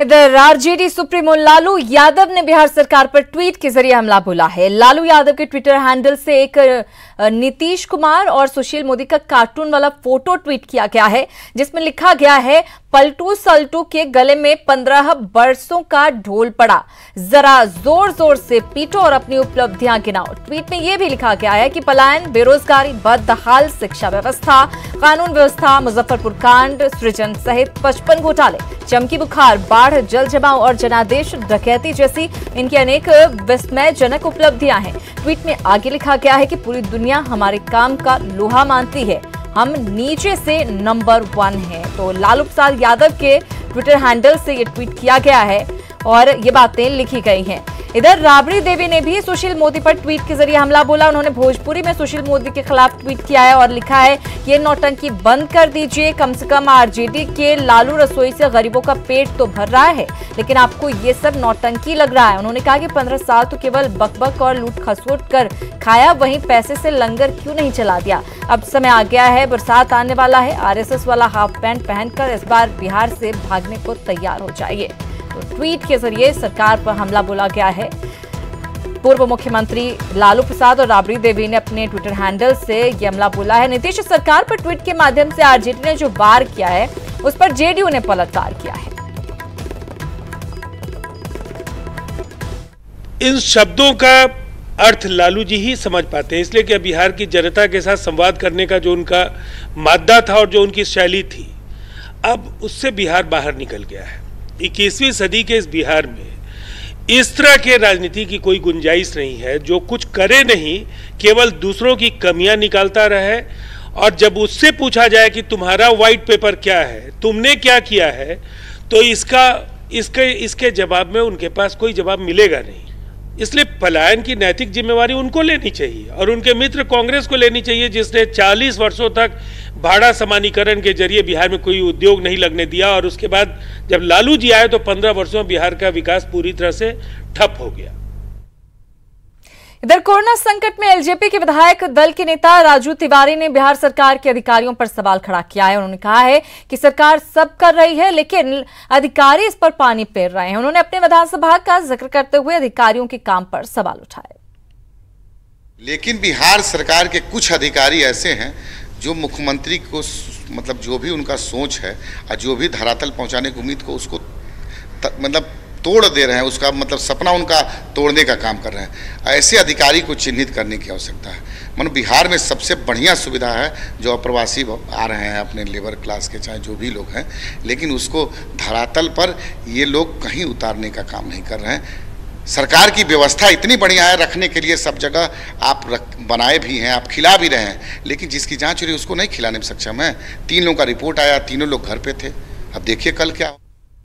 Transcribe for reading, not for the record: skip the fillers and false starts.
इधर RJD supremo Lalu Yadav ने बिहार सरकार पर ट्वीट के जरिए हमला बोला है। लालू यादव के ट्विटर हैंडल से एक नीतीश कुमार और सुशील मोदी का कार्टून वाला फोटो ट्वीट किया गया है, जिसमें लिखा गया है, पलटू सल्टू के गले में 15 बरसों का ढोल पड़ा, जरा जोर जोर से पीटो और अपनी उपलब्धियां गिनाओ। ट्वीट में यह भी लिखा गया है कि पलायन, बेरोजगारी, बदहाल शिक्षा व्यवस्था, कानून व्यवस्था, मुजफ्फरपुर कांड, सृजन सहित 55 घोटाले, चमकी बुखार, बाढ़, जल जमाव और जनादेश डकैती जैसी इनकी अनेक विस्मयजनक उपलब्धियां हैं। ट्वीट में आगे लिखा गया है कि पूरी दुनिया हमारे काम का लोहा मानती है, हम नीचे से नंबर 1 हैं। तो लालू प्रसाद यादव के ट्विटर हैंडल से ये ट्वीट किया गया है और ये बातें लिखी गई हैं। इधर राबड़ी देवी ने भी सुशील मोदी पर ट्वीट के जरिए हमला बोला। उन्होंने भोजपुरी में सुशील मोदी के खिलाफ ट्वीट किया है और लिखा है, ये नौटंकी बंद कर दीजिए, कम से कम आरजेडी के लालू रसोई से गरीबों का पेट तो भर रहा है, लेकिन आपको ये सब नौटंकी लग रहा है। उन्होंने कहा कि 15 साल तो केवल बकबक और लूट खसोट कर खाया, वहीं पैसे से लंगर क्यों नहीं चला दिया। अब समय आ गया है, बरसात आने वाला है, आरएसएस वाला हाफ पैंट पहनकर इस बार बिहार से भागने को तैयार हो जाइए। तो ट्वीट के जरिए सरकार पर हमला बोला गया है। पूर्व मुख्यमंत्री लालू प्रसाद और राबड़ी देवी ने अपने ट्विटर हैंडल से यह हमला बोला है। नीतीश सरकार पर ट्वीट के माध्यम से आरजेडी ने जो वार किया है, उस पर जेडीयू ने पलटवार किया है। इन शब्दों का अर्थ लालू जी ही समझ पाते हैं, इसलिए कि बिहार की जनता के साथ संवाद करने का जो उनका मादा था और जो उनकी शैली थी, अब उससे बिहार बाहर निकल गया है। 21वीं सदी के इस बिहार में इस तरह के राजनीति की कोई गुंजाइश नहीं है जो कुछ करे नहीं, केवल दूसरों की कमियां निकालता रहे, और जब उससे पूछा जाए कि तुम्हारा व्हाइट पेपर क्या है, तुमने क्या किया है, तो इसके जवाब में उनके पास कोई जवाब मिलेगा नहीं। इसलिए पलायन की नैतिक जिम्मेवारी उनको लेनी चाहिए और उनके मित्र कांग्रेस को लेनी चाहिए, जिसने 40 वर्षों तक भाड़ा समानीकरण के जरिए बिहार में कोई उद्योग नहीं लगने दिया, और उसके बाद जब लालू जी आए तो 15 वर्षों में बिहार का विकास पूरी तरह से ठप हो गया। इधर कोरोना संकट में एलजेपी के विधायक दल के नेता राजू तिवारी ने बिहार सरकार के अधिकारियों पर सवाल खड़ा किया है। उन्होंने कहा है कि सरकार सब कर रही है, लेकिन अधिकारी इस पर पानी फेर रहे हैं। उन्होंने अपने विधानसभा का जिक्र करते हुए अधिकारियों के काम पर सवाल उठाए। लेकिन बिहार सरकार के कुछ अधिकारी ऐसे हैं जो मुख्यमंत्री को मतलब जो भी उनका सोच है और जो भी धरातल पहुंचाने की उम्मीद को उसको मतलब तोड़ दे रहे हैं, उसका मतलब सपना उनका तोड़ने का काम कर रहे हैं। ऐसे अधिकारी को चिन्हित करने की आवश्यकता है। मतलब बिहार में सबसे बढ़िया सुविधा है जो अप्रवासी आ रहे हैं अपने लेबर क्लास के, चाहे जो भी लोग हैं, लेकिन उसको धरातल पर ये लोग कहीं उतारने का काम नहीं कर रहे हैं। सरकार की व्यवस्था इतनी बढ़िया है, रखने के लिए सब जगह आप बनाए भी हैं, आप खिला भी रहे हैं, लेकिन जिसकी जांच हो रही है उसको नहीं खिलाने में सक्षम है। 3 लोगों का रिपोर्ट आया, तीनों लोग घर पे थे। अब देखिए कल क्या हो।